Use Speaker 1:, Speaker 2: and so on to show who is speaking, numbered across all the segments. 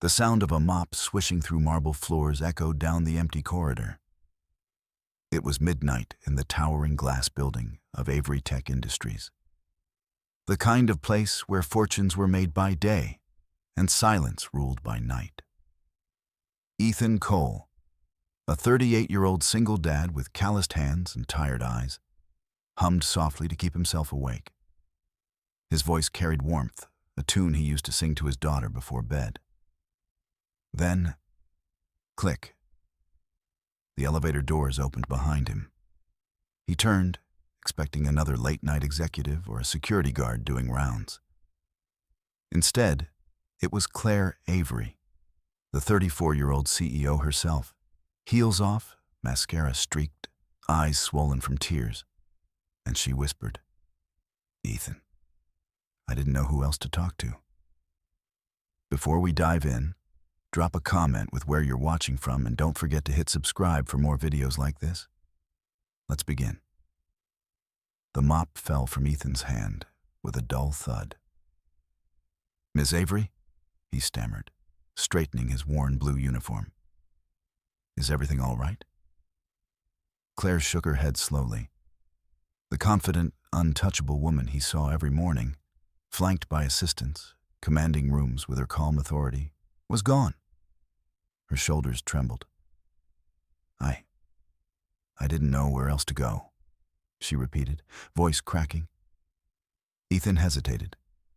Speaker 1: The sound of a mop swishing through marble floors echoed down the empty corridor. It was midnight in the towering glass building of Avery Tech Industries. The kind of place where fortunes were made by day and silence ruled by night. Ethan Cole, a 38-year-old single dad with calloused hands and tired eyes, hummed softly to keep himself awake. His voice carried warmth, a tune he used to sing to his daughter before bed. Then, click. The elevator doors opened behind him. He turned, expecting another late-night executive or a security guard doing rounds. Instead, it was Claire Avery, the 34-year-old CEO herself, heels off, mascara streaked, eyes swollen from tears, and she whispered, "Ethan, I didn't know who else to talk to." Before we dive in, drop a comment with where you're watching from and don't forget to hit subscribe for more videos like this. Let's begin. The mop fell from Ethan's hand with a dull thud. "Miss Avery?" he stammered, straightening his worn blue uniform. "Is everything all right?" Claire shook her head slowly. The confident, untouchable woman he saw every morning, flanked by assistants, commanding rooms with her calm authority, was gone. Her shoulders trembled. I didn't know where else to go," she repeated, voice cracking. Ethan hesitated.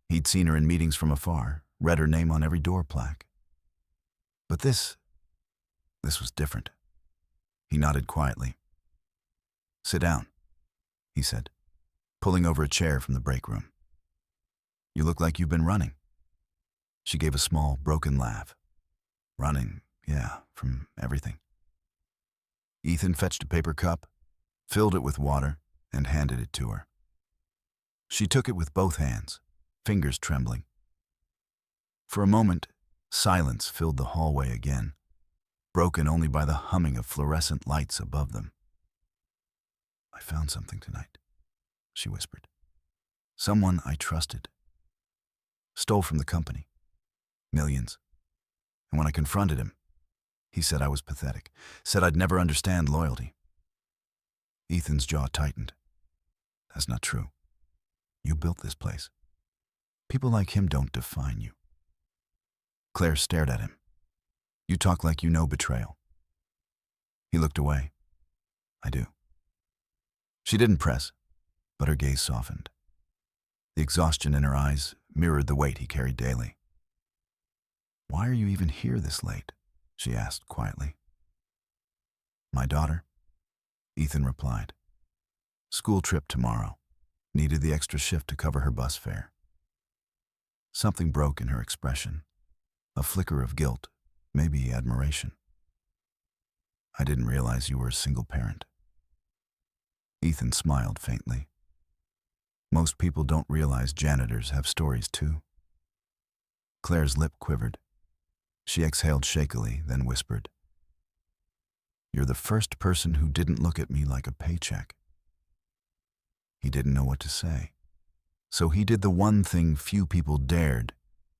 Speaker 1: He'd seen her in meetings from afar, read her name on every door plaque. But this was different. He nodded quietly. "Sit down," he said, pulling over a chair from the break room. "You look like you've been running." She gave a small, broken laugh. "Running, yeah, from everything." Ethan fetched a paper cup, filled it with water, and handed it to her. She took it with both hands, fingers trembling. For a moment, silence filled the hallway again, broken only by the humming of fluorescent lights above them. "I found something tonight," she whispered. "Someone I trusted. Stole from the company. Millions. And when I confronted him, he said I was pathetic, said I'd never understand loyalty." Ethan's jaw tightened. "That's not true. You built this place. People like him don't define you." Claire stared at him. "You talk like you know betrayal." He looked away. "I do." She didn't press, but her gaze softened. The exhaustion in her eyes mirrored the weight he carried daily. "Why are you even here this late?" she asked quietly. "My daughter," Ethan replied. "School trip tomorrow. Needed the extra shift to cover her bus fare." Something broke in her expression, a flicker of guilt, maybe admiration. "I didn't realize you were a single parent." Ethan smiled faintly. Most people don't realize janitors have stories too. Claire's lip quivered. She exhaled shakily, then whispered, "You're the first person who didn't look at me like a paycheck." He didn't know what to say. So he did the one thing few people dared.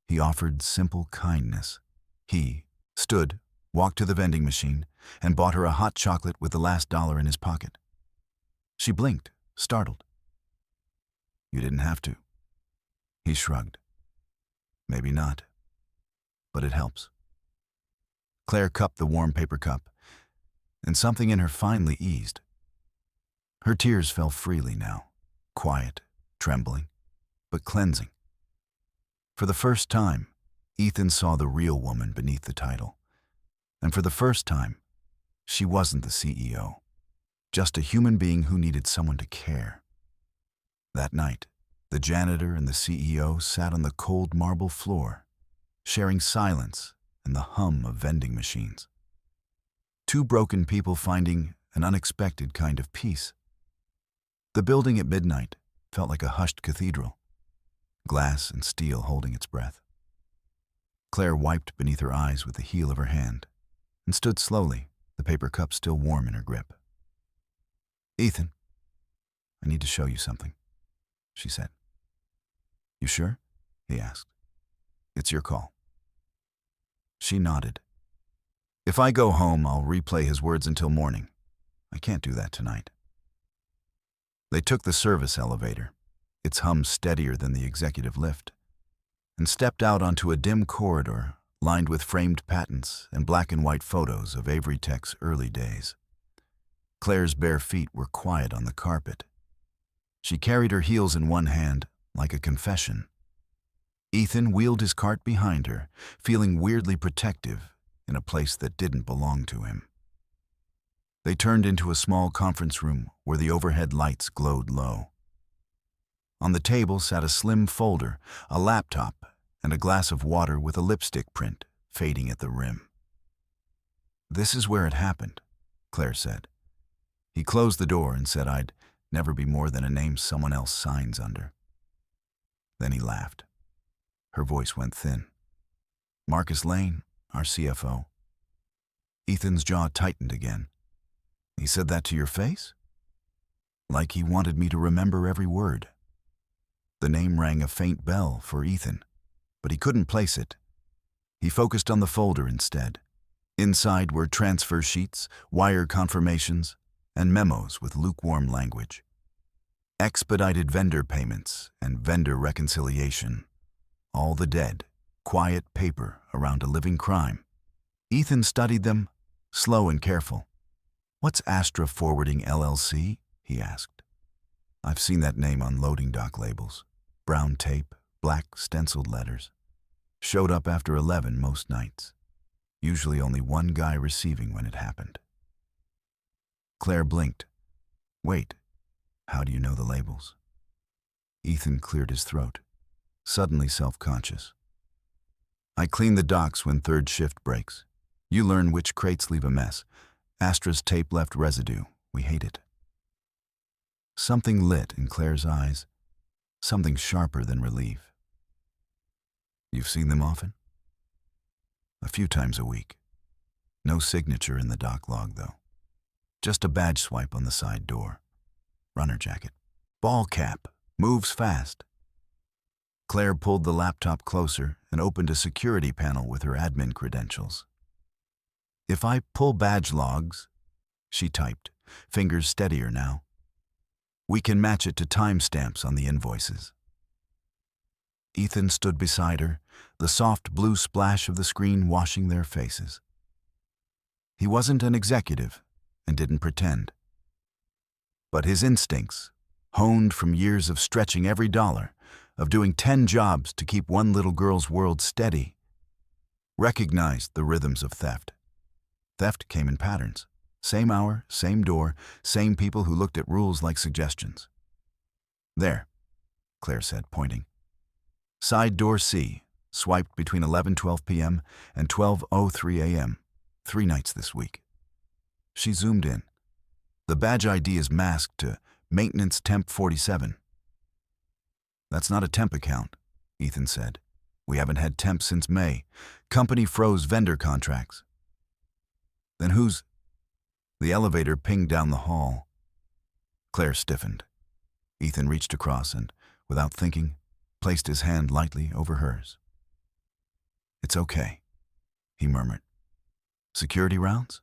Speaker 1: He offered simple kindness. He stood, walked to the vending machine, and bought her a hot chocolate with the last dollar in his pocket. She blinked, startled. "You didn't have to." He shrugged. "Maybe not, but it helps." Claire cupped the warm paper cup, and something in her finally eased. Her tears fell freely now, quiet, trembling, but cleansing. For the first time, Ethan saw the real woman beneath the title. And for the first time, she wasn't the CEO, just a human being who needed someone to care. That night, the janitor and the CEO sat on the cold marble floor, sharing silence and the hum of vending machines. Two broken people finding an unexpected kind of peace. The building at midnight felt like a hushed cathedral, glass and steel holding its breath. Claire wiped beneath her eyes with the heel of her hand and stood slowly, the paper cup still warm in her grip. "Ethan, I need to show you something," she said. "You sure?" he asked. "It's your call." She nodded. If I go home, I'll replay his words until morning. I can't do that tonight. They took the service elevator, its hum steadier than the executive lift, and stepped out onto a dim corridor lined with framed patents and black and white photos of Avery Tech's early days. Claire's bare feet were quiet on the carpet. She carried her heels in one hand, like a confession. Ethan wheeled his cart behind her, feeling weirdly protective in a place that didn't belong to him. They turned into a small conference room where the overhead lights glowed low. On the table sat a slim folder, a laptop, and a glass of water with a lipstick print fading at the rim. "This is where it happened," Claire said. He closed the door and said I'd never be more than a name someone else signs under. Then he laughed. Her voice went thin. "Marcus Lane, our CFO." Ethan's jaw tightened again. "He said that to your face?" "Like he wanted me to remember every word." The name rang a faint bell for Ethan, but he couldn't place it. He focused on the folder instead. Inside were transfer sheets, wire confirmations, and memos with lukewarm language. Expedited vendor payments and vendor reconciliation. All the dead, quiet paper around a living crime. Ethan studied them, slow and careful. "What's Astra Forwarding LLC?" he asked. "I've seen that name on loading dock labels. Brown tape, black stenciled letters. Showed up after 11 most nights. Usually only one guy receiving when it happened." Claire blinked. "Wait, how do you know the labels?" Ethan cleared his throat, suddenly self-conscious. "I clean the docks when third shift breaks. You learn which crates leave a mess. Astra's tape left residue. We hate it." Something lit in Claire's eyes, something sharper than relief. "You've seen them often?" "A few times a week. No signature in the dock log, though. Just a badge swipe on the side door. Runner jacket. Ball cap. Moves fast." Claire pulled the laptop closer and opened a security panel with her admin credentials. "If I pull badge logs," she typed, fingers steadier now, "we can match it to timestamps on the invoices." Ethan stood beside her, the soft blue splash of the screen washing their faces. He wasn't an executive and didn't pretend. But his instincts, honed from years of stretching every dollar, of doing 10 jobs to keep one little girl's world steady, recognized the rhythms of theft. Theft came in patterns. Same hour, same door, same people who looked at rules like suggestions. "There," Claire said, pointing. "Side door C, swiped between 11:12 p.m. and 12:03 a.m., 3 nights this week." She zoomed in. "The badge ID is masked to Maintenance Temp 47. "That's not a temp account," Ethan said. "We haven't had temps since May. Company froze vendor contracts." "Then who's—" The elevator pinged down the hall. Claire stiffened. Ethan reached across and, without thinking, placed his hand lightly over hers. "It's okay," he murmured. "Security rounds?"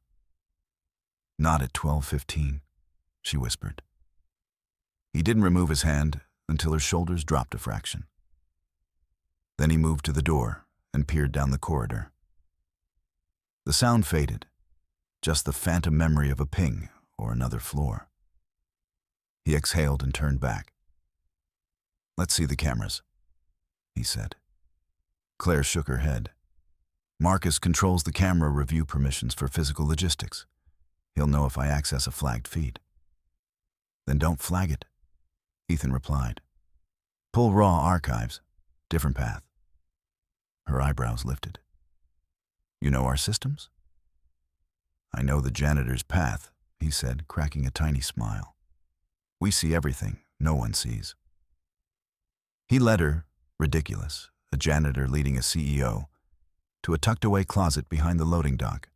Speaker 1: "Not at 12:15, she whispered. He didn't remove his hand until her shoulders dropped a fraction. Then he moved to the door and peered down the corridor. The sound faded, just the phantom memory of a ping or another floor. He exhaled and turned back. "Let's see the cameras," he said. Claire shook her head. "Marcus controls the camera review permissions for physical logistics. He'll know if I access a flagged feed." "Then don't flag it," Ethan replied. "Pull raw archives. Different path." Her eyebrows lifted. "You know our systems?" "I know the janitor's path," he said, cracking a tiny smile. "We see everything no one sees." He led her, ridiculous, a janitor leading a CEO, to a tucked-away closet behind the loading dock.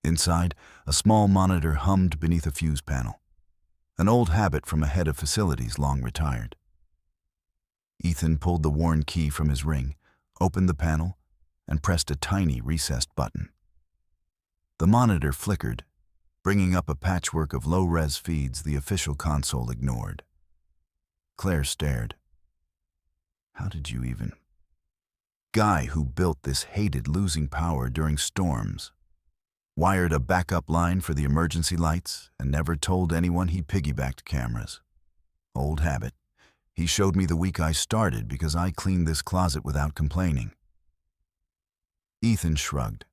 Speaker 1: Inside, a small monitor hummed beneath a fuse panel, an old habit from a head of facilities long retired. Ethan pulled the worn key from his ring, opened the panel, and pressed a tiny recessed button. The monitor flickered, bringing up a patchwork of low-res feeds the official console ignored. Claire stared. How did you even? Guy who built this hated losing power during storms, wired a backup line for the emergency lights, and never told anyone he piggybacked cameras. Old habit. He showed me the week I started because I cleaned this closet without complaining. Ethan shrugged.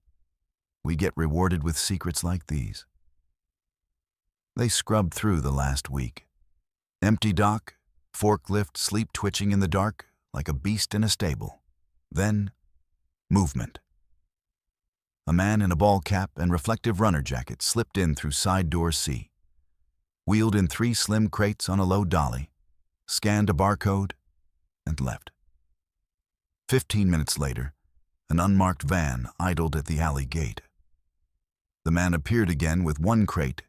Speaker 1: We get rewarded with secrets like these. They scrubbed through the last week. Empty dock, forklift sleep twitching in the dark like a beast in a stable. Then, movement. A man in a ball cap and reflective runner jacket slipped in through side door C, wheeled in 3 slim crates on a low dolly, scanned a barcode, and left. 15 minutes later, an unmarked van idled at the alley gate. The man appeared again with 1 crate,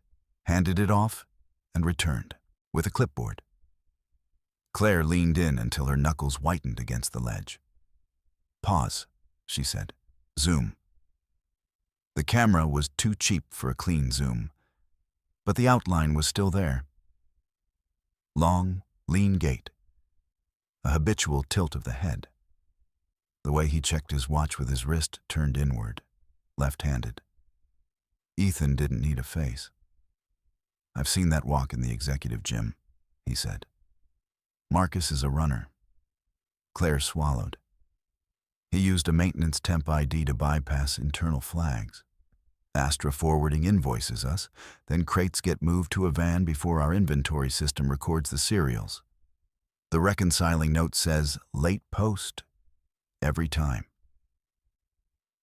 Speaker 1: handed it off, and returned, with a clipboard. Claire leaned in until her knuckles whitened against the ledge. Pause, she said. Zoom. The camera was too cheap for a clean zoom, but the outline was still there. Long, lean gait. A habitual tilt of the head. The way he checked his watch with his wrist turned inward, left-handed. Ethan didn't need a face. I've seen that walk in the executive gym, he said. Marcus is a runner. Claire swallowed. He used a maintenance temp ID to bypass internal flags. Astra forwarding invoices us, then crates get moved to a van before our inventory system records the serials. The reconciling note says, late post, every time.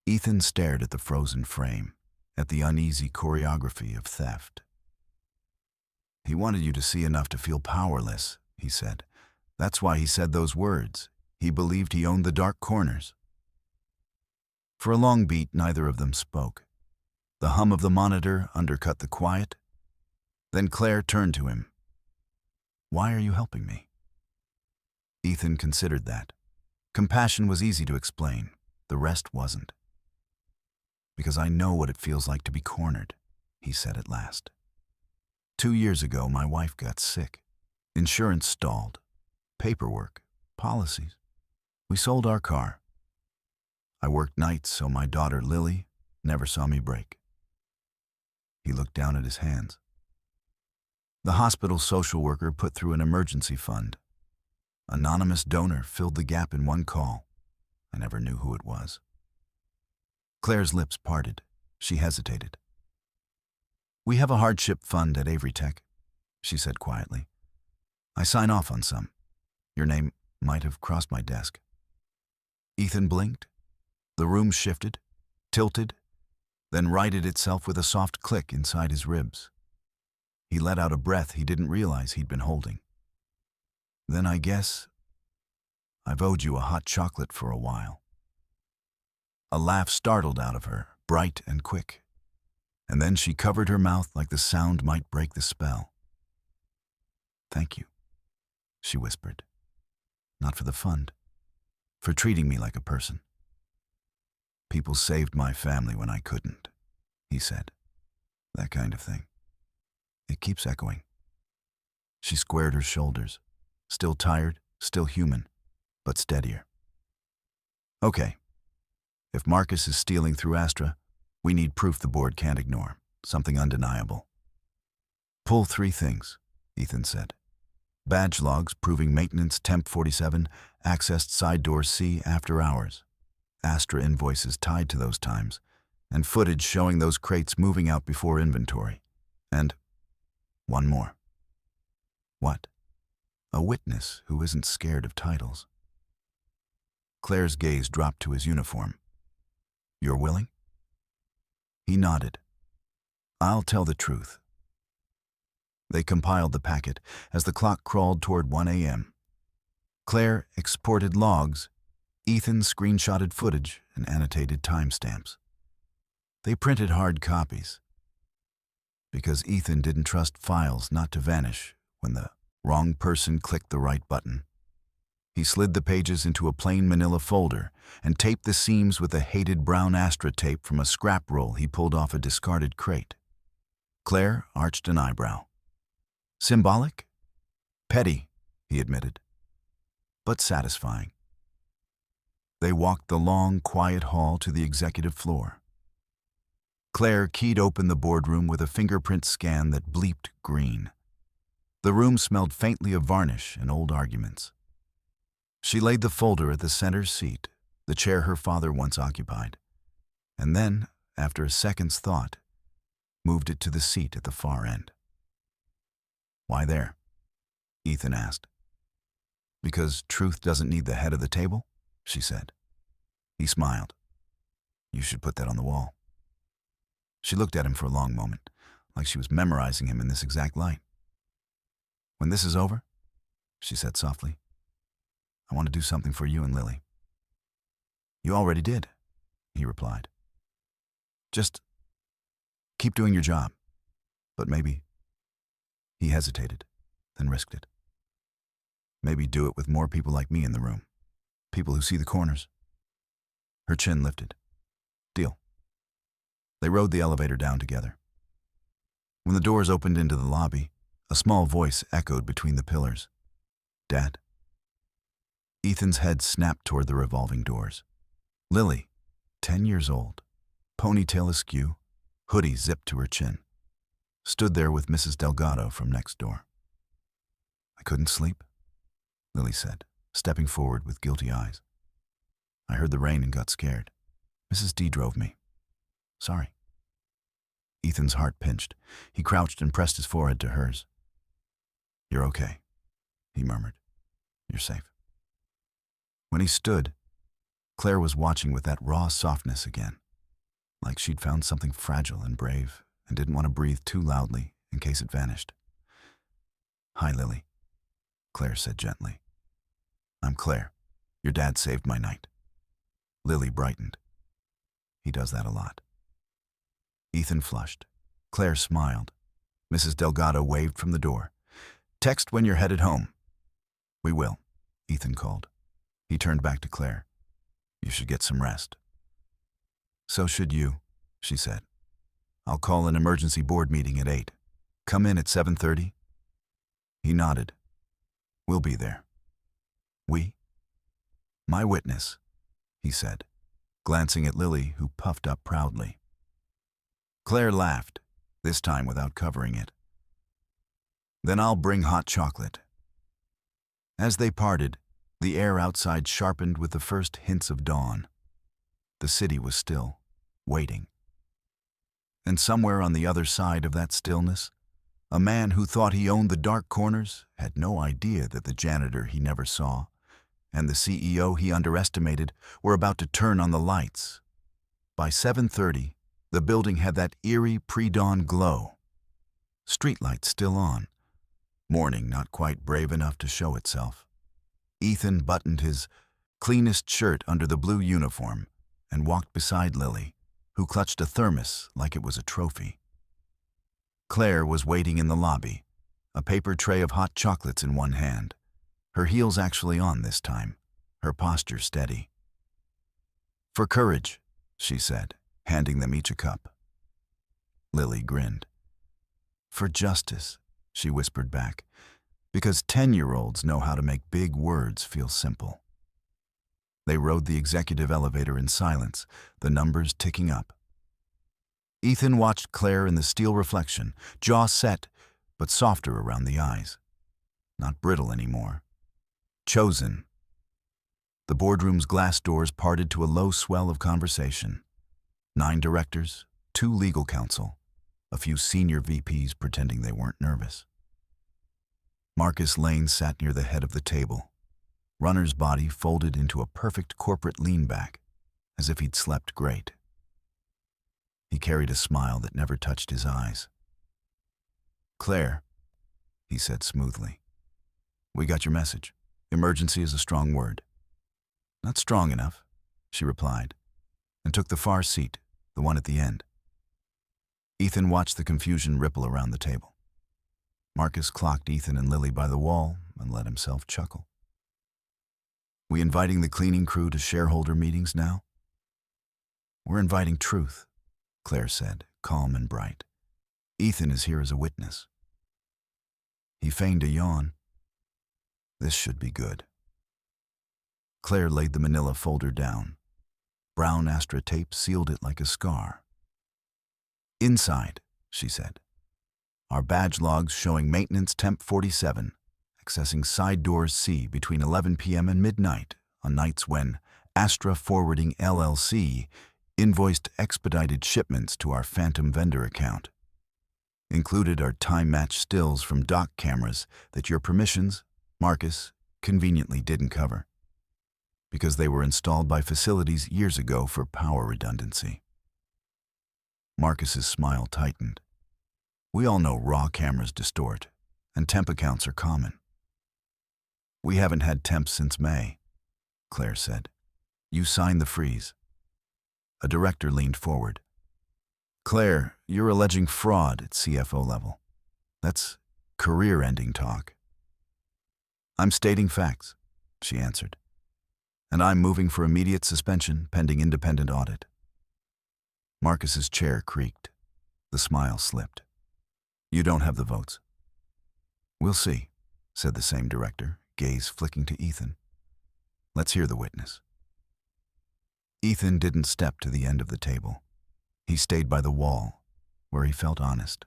Speaker 1: Ethan stared at the frozen frame, at the uneasy choreography of theft. He wanted you to see enough to feel powerless, he said. That's why he said those words. He believed he owned the dark corners. For a long beat, neither of them spoke. The hum of the monitor undercut the quiet. Then Claire turned to him. Why are you helping me? Ethan considered that. Compassion was easy to explain. The rest wasn't. Because I know what it feels like to be cornered, he said at last. 2 years ago, my wife got sick. Insurance stalled. Paperwork, policies. We sold our car. I worked nights so my daughter, Lily, never saw me break. He looked down at his hands. The hospital social worker put through an emergency fund. Anonymous donor filled the gap in 1 call. I never knew who it was. Claire's lips parted. She hesitated. We have a hardship fund at Avery Tech, she said quietly. I sign off on some. Your name might have crossed my desk. Ethan blinked. The room shifted, tilted, then righted itself with a soft click inside his ribs. He let out a breath he didn't realize he'd been holding. Then I guess I've owed you a hot chocolate for a while. A laugh startled out of her, bright and quick, and then she covered her mouth like the sound might break the spell. Thank you, she whispered. Not for the fund, for treating me like a person. People saved my family when I couldn't, he said. That kind of thing. It keeps echoing. She squared her shoulders, still tired, still human, but steadier. Okay. If Marcus is stealing through Astra, we need proof the board can't ignore, something undeniable. Pull 3 things, Ethan said. Badge logs proving maintenance temp 47 accessed side door C after hours. Astra invoices tied to those times, and footage showing those crates moving out before inventory. And 1 more. What? A witness who isn't scared of titles. Claire's gaze dropped to his uniform. You're willing? He nodded. I'll tell the truth. They compiled the packet as the clock crawled toward 1 a.m. Claire exported logs. Ethan screenshotted footage and annotated timestamps. They printed hard copies. Because Ethan didn't trust files not to vanish when the wrong person clicked the right button. He slid the pages into a plain manila folder and taped the seams with a hated brown Astra tape from a scrap roll he pulled off a discarded crate. Claire arched an eyebrow. Symbolic? Petty, he admitted, but satisfying. They walked the long, quiet hall to the executive floor. Claire keyed open the boardroom with a fingerprint scan that bleeped green. The room smelled faintly of varnish and old arguments. She laid the folder at the center seat, the chair her father once occupied, and then, after a second's thought, moved it to the seat at the far end. Why there? Ethan asked. Because truth doesn't need the head of the table, she said. He smiled. You should put that on the wall. She looked at him for a long moment, like she was memorizing him in this exact light. When this is over, she said softly, I want to do something for you and Lily. You already did, he replied. Just keep doing your job. But maybe, he hesitated, then risked it. Maybe do it with more people like me in the room. People who see the corners. Her chin lifted. Deal. They rode the elevator down together. When the doors opened into the lobby, a small voice echoed between the pillars. Dad? Ethan's head snapped toward the revolving doors. Lily, 10 years old, ponytail askew, hoodie zipped to her chin, stood there with Mrs. Delgado from next door. I couldn't sleep, Lily said, stepping forward with guilty eyes. I heard the rain and got scared. Mrs. D drove me. Sorry. Ethan's heart pinched. He crouched and pressed his forehead to hers. You're okay, he murmured. You're safe. When he stood, Claire was watching with that raw softness again, like she'd found something fragile and brave and didn't want to breathe too loudly in case it vanished. Hi, Lily, Claire said gently. I'm Claire. Your dad saved my night. Lily brightened. He does that a lot. Ethan flushed. Claire smiled. Mrs. Delgado waved from the door. Text when you're headed home. We will, Ethan called. He turned back to Claire. You should get some rest. So should you, she said. I'll call an emergency board meeting at 8. Come in at 7:30. He nodded. We'll be there. We? My witness, he said, glancing at Lily, who puffed up proudly. Claire laughed, this time without covering it. Then I'll bring hot chocolate. As they parted, the air outside sharpened with the first hints of dawn. The city was still, waiting. And somewhere on the other side of that stillness, a man who thought he owned the dark corners had no idea that the janitor he never saw and the CEO he underestimated were about to turn on the lights. By 7:30, the building had that eerie pre-dawn glow. Streetlights still on. Morning not quite brave enough to show itself. Ethan buttoned his cleanest shirt under the blue uniform and walked beside Lily, who clutched a thermos like it was a trophy. Claire was waiting in the lobby, a paper tray of hot chocolates in one hand, her heels actually on this time, her posture steady. For courage, she said, handing them each a cup. Lily grinned. For justice, she whispered back, because 10-year-olds know how to make big words feel simple. They rode the executive elevator in silence, the numbers ticking up. Ethan watched Claire in the steel reflection, jaw set, but softer around the eyes. Not brittle anymore. Chosen. The boardroom's glass doors parted to a low swell of conversation. 9 directors, 2 legal counsel, a few senior VPs pretending they weren't nervous. Marcus Lane sat near the head of the table, runner's body folded into a perfect corporate lean-back, as if he'd slept great. He carried a smile that never touched his eyes. Claire, he said smoothly, we got your message. Emergency is a strong word. Not strong enough, she replied, and took the far seat, the one at the end. Ethan watched the confusion ripple around the table. Marcus clocked Ethan and Lily by the wall and let himself chuckle. We inviting the cleaning crew to shareholder meetings now? We're inviting truth, Claire said, calm and bright. Ethan is here as a witness. He feigned a yawn. This should be good. Claire laid the manila folder down. Brown Astra tape sealed it like a scar. Inside, she said, are badge logs showing maintenance temp 47, accessing side doors C between 11 p.m. and midnight on nights when Astra Forwarding LLC invoiced expedited shipments to our phantom vendor account. Included are time-matched stills from dock cameras that your permissions, Marcus, conveniently didn't cover, because they were installed by facilities years ago for power redundancy. Marcus's smile tightened. We all know raw cameras distort, and temp accounts are common. We haven't had temps since May, Claire said. You signed the freeze. A director leaned forward. Claire, you're alleging fraud at CFO level. That's career-ending talk. I'm stating facts, she answered. And I'm moving for immediate suspension pending independent audit. Marcus's chair creaked. The smile slipped. You don't have the votes. We'll see, said the same director, gaze flicking to Ethan. Let's hear the witness. Ethan didn't step to the end of the table. He stayed by the wall, where he felt honest.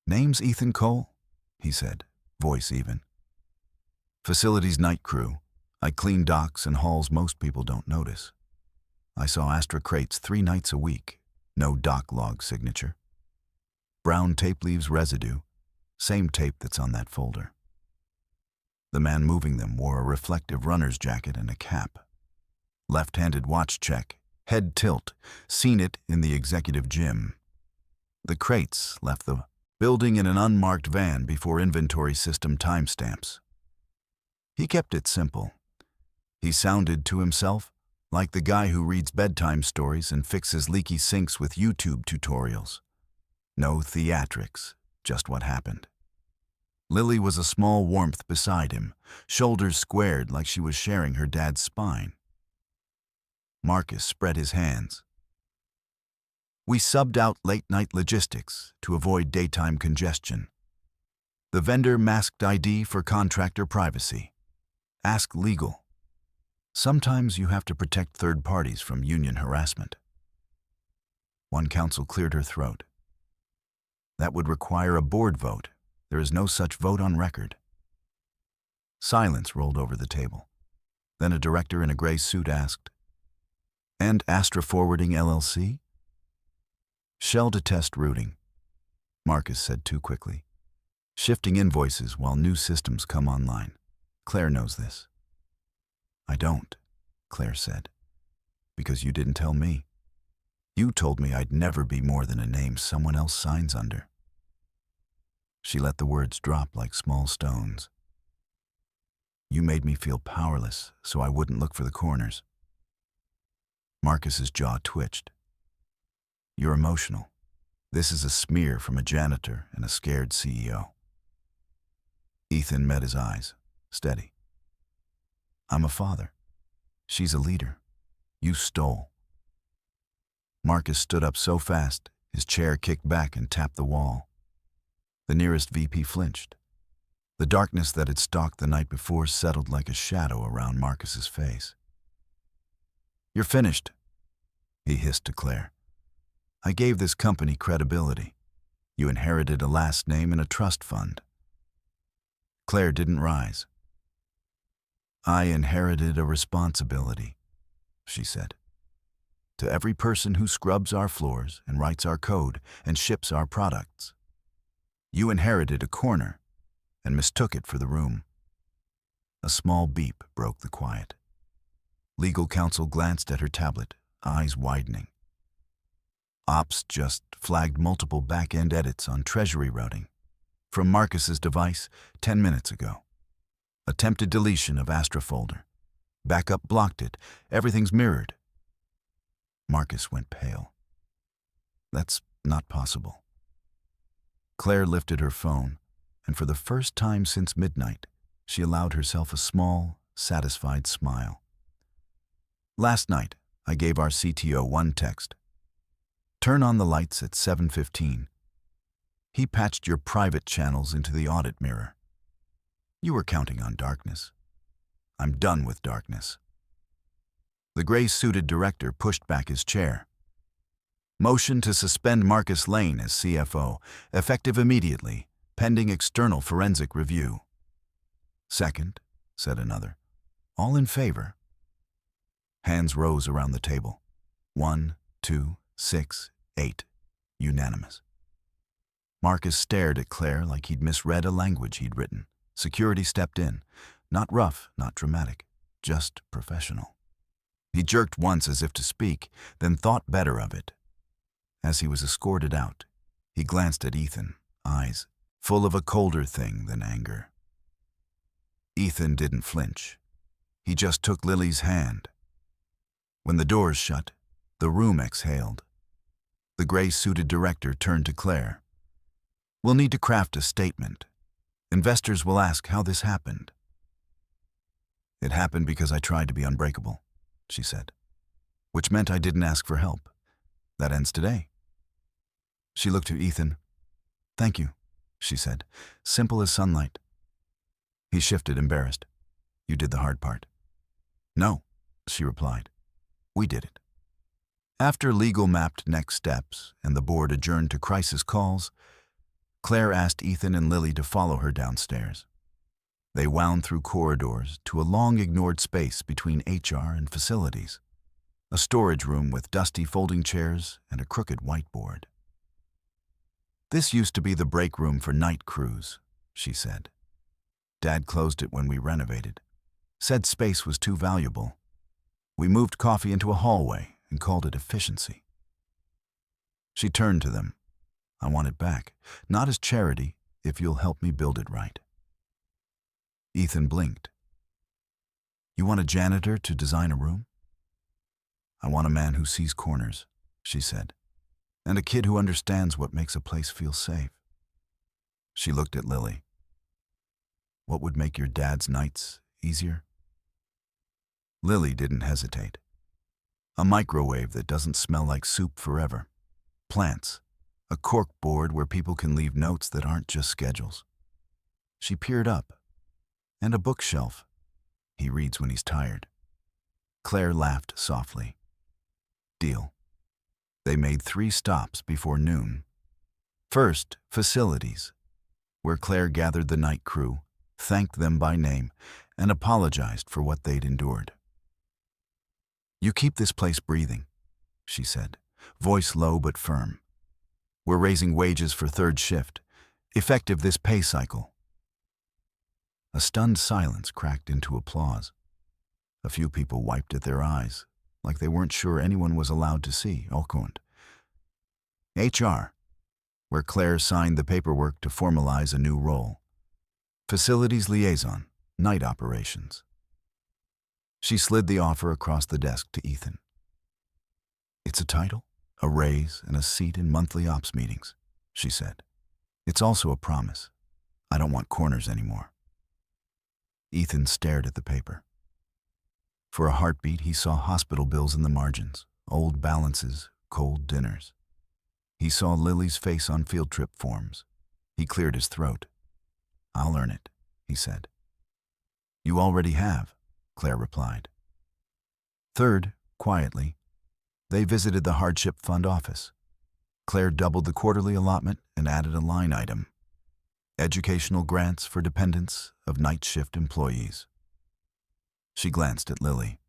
Speaker 1: Name's Ethan Cole, he said, voice even. Facilities night crew. I clean docks and halls most people don't notice. I saw Astra crates 3 nights a week, no dock log signature. Brown tape leaves residue, same tape that's on that folder. The man moving them wore a reflective runner's jacket and a cap. Left-handed watch check, head tilt, seen it in the executive gym. The crates left the building in an unmarked van before inventory system timestamps. He kept it simple. He sounded to himself like the guy who reads bedtime stories and fixes leaky sinks with YouTube tutorials. No theatrics, just what happened. Lily was a small warmth beside him, shoulders squared like she was sharing her dad's spine. Marcus spread his hands. We subbed out late-night logistics to avoid daytime congestion. The vendor masked ID for contractor privacy. Ask legal. Sometimes you have to protect third parties from union harassment. One counsel cleared her throat. That would require a board vote. There is no such vote on record. Silence rolled over the table. Then a director in a gray suit asked, And Astra Forwarding LLC? Shell to test routing, Marcus said too quickly. Shifting invoices while new systems come online. Claire knows this. I don't, Claire said, because you didn't tell me. You told me I'd never be more than a name someone else signs under. She let the words drop like small stones. You made me feel powerless, so I wouldn't look for the corners. Marcus's jaw twitched. You're emotional. This is a smear from a janitor and a scared CEO. Ethan met his eyes, steady. I'm a father. She's a leader. You stole. Marcus stood up so fast, his chair kicked back and tapped the wall. The nearest VP flinched. The darkness that had stalked the night before settled like a shadow around Marcus's face. You're finished, he hissed to Claire. I gave this company credibility. You inherited a last name and a trust fund. Claire didn't rise. I inherited a responsibility, she said. To every person who scrubs our floors and writes our code and ships our products. You inherited a corner and mistook it for the room. A small beep broke the quiet. Legal counsel glanced at her tablet, eyes widening. Ops just flagged multiple back-end edits on treasury routing from Marcus's device 10 minutes ago. Attempted deletion of Astra folder. Backup blocked it. Everything's mirrored. Marcus went pale. That's not possible. Claire lifted her phone, and for the first time since midnight, she allowed herself a small, satisfied smile. Last night, I gave our CTO one text. Turn on the lights at 7:15. He patched your private channels into the audit mirror. You were counting on darkness. I'm done with darkness. The gray-suited director pushed back his chair. Motion to suspend Marcus Lane as CFO, effective immediately, pending external forensic review. Second, said another. All in favor? Hands rose around the table. 1, 2, 6, 8. Unanimous. Marcus stared at Claire like he'd misread a language he'd written. Security stepped in. Not rough, not dramatic, just professional. He jerked once as if to speak, then thought better of it. As he was escorted out, he glanced at Ethan, eyes full of a colder thing than anger. Ethan didn't flinch. He just took Lily's hand. When the doors shut, the room exhaled. The gray-suited director turned to Claire. We'll need to craft a statement. Investors will ask how this happened. It happened because I tried to be unbreakable, she said, which meant I didn't ask for help. That ends today. She looked to Ethan. Thank you, she said, simple as sunlight. He shifted, embarrassed. You did the hard part. No, she replied. We did it. After legal mapped next steps and the board adjourned to crisis calls, Claire asked Ethan and Lily to follow her downstairs. They wound through corridors to a long-ignored space between HR and facilities, a storage room with dusty folding chairs and a crooked whiteboard. This used to be the break room for night crews, she said. Dad closed it when we renovated. Said space was too valuable. We moved coffee into a hallway and called it efficiency. She turned to them. I want it back, not as charity, if you'll help me build it right. Ethan blinked. You want a janitor to design a room? I want a man who sees corners, she said, and a kid who understands what makes a place feel safe. She looked at Lily. What would make your dad's nights easier? Lily didn't hesitate. A microwave that doesn't smell like soup forever. Plants. A cork board where people can leave notes that aren't just schedules. She peered up. And a bookshelf. He reads when he's tired. Claire laughed softly. Deal. They made 3 stops before noon. First, facilities, where Claire gathered the night crew, thanked them by name, and apologized for what they'd endured. You keep this place breathing, she said, voice low but firm. We're raising wages for 3rd shift, effective this pay cycle. A stunned silence cracked into applause. A few people wiped at their eyes, like they weren't sure anyone was allowed to see Okund. HR, where Claire signed the paperwork to formalize a new role. Facilities liaison, night operations. She slid the offer across the desk to Ethan. It's a title, a raise, and a seat in monthly ops meetings, she said. It's also a promise. I don't want corners anymore. Ethan stared at the paper. For a heartbeat, he saw hospital bills in the margins, old balances, cold dinners. He saw Lily's face on field trip forms. He cleared his throat. I'll earn it, he said. You already have, Claire replied. Third, quietly, they visited the hardship fund office. Claire doubled the quarterly allotment and added a line item. Educational grants for dependents of night shift employees. She glanced at Lily.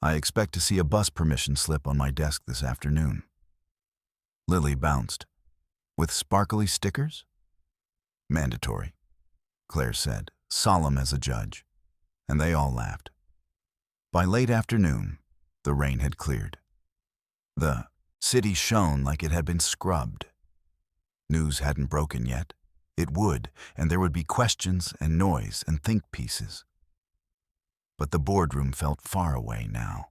Speaker 1: I expect to see a bus permission slip on my desk this afternoon. Lily bounced. With sparkly stickers? Mandatory, Claire said, solemn as a judge, and they all laughed. By late afternoon, the rain had cleared. The city shone like it had been scrubbed. News hadn't broken yet. It would, and there would be questions and noise and think pieces. But the boardroom felt far away now.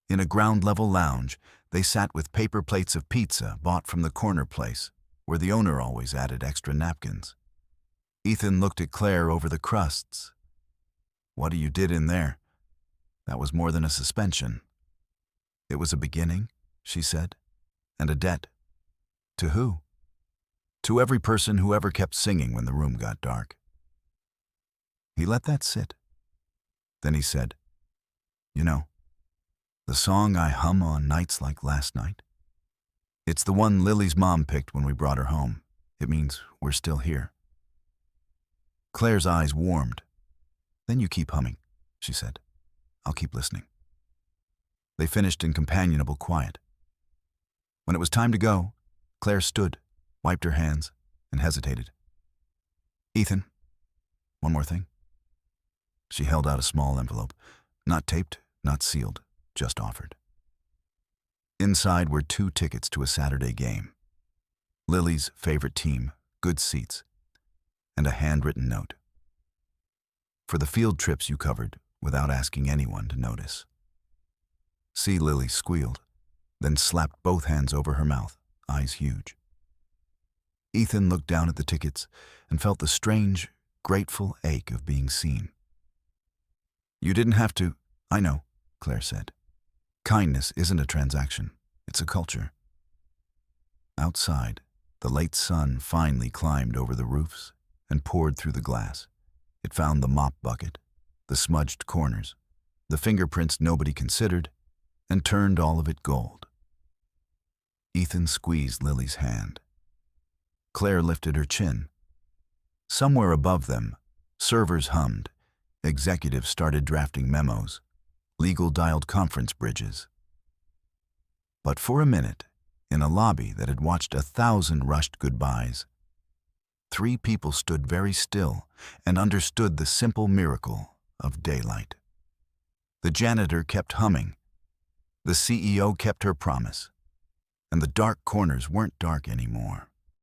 Speaker 1: In a ground-level lounge, they sat with paper plates of pizza bought from the corner place, where the owner always added extra napkins. Ethan looked at Claire over the crusts. What you did in there, that was more than a suspension. It was a beginning, she said, and a debt. To who? To every person who ever kept singing when the room got dark. He let that sit. Then he said, "You know, the song I hum on nights like last night? It's the one Lily's mom picked when we brought her home. It means we're still here." Claire's eyes warmed. "Then you keep humming," she said. "I'll keep listening." They finished in companionable quiet. When it was time to go, Claire stood, wiped her hands, and hesitated. "Ethan, one more thing." She held out a small envelope, not taped, not sealed, just offered. Inside were 2 tickets to a Saturday game. Lily's favorite team, good seats, and a handwritten note. "For the field trips you covered without asking anyone to notice." See, Lily squealed, then slapped both hands over her mouth, eyes huge. Ethan looked down at the tickets and felt the strange, grateful ache of being seen. "You didn't have to." "I know," Claire said. "Kindness isn't a transaction, it's a culture." Outside, the late sun finally climbed over the roofs and poured through the glass. It found the mop bucket, the smudged corners, the fingerprints nobody considered, and turned all of it gold. Ethan squeezed Lily's hand. Claire lifted her chin. Somewhere above them, servers hummed, executives started drafting memos, legal dialed conference bridges. But for a minute, in a lobby that had watched 1,000 rushed goodbyes, 3 people stood very still and understood the simple miracle of daylight. The janitor kept humming, the CEO kept her promise, and the dark corners weren't dark anymore.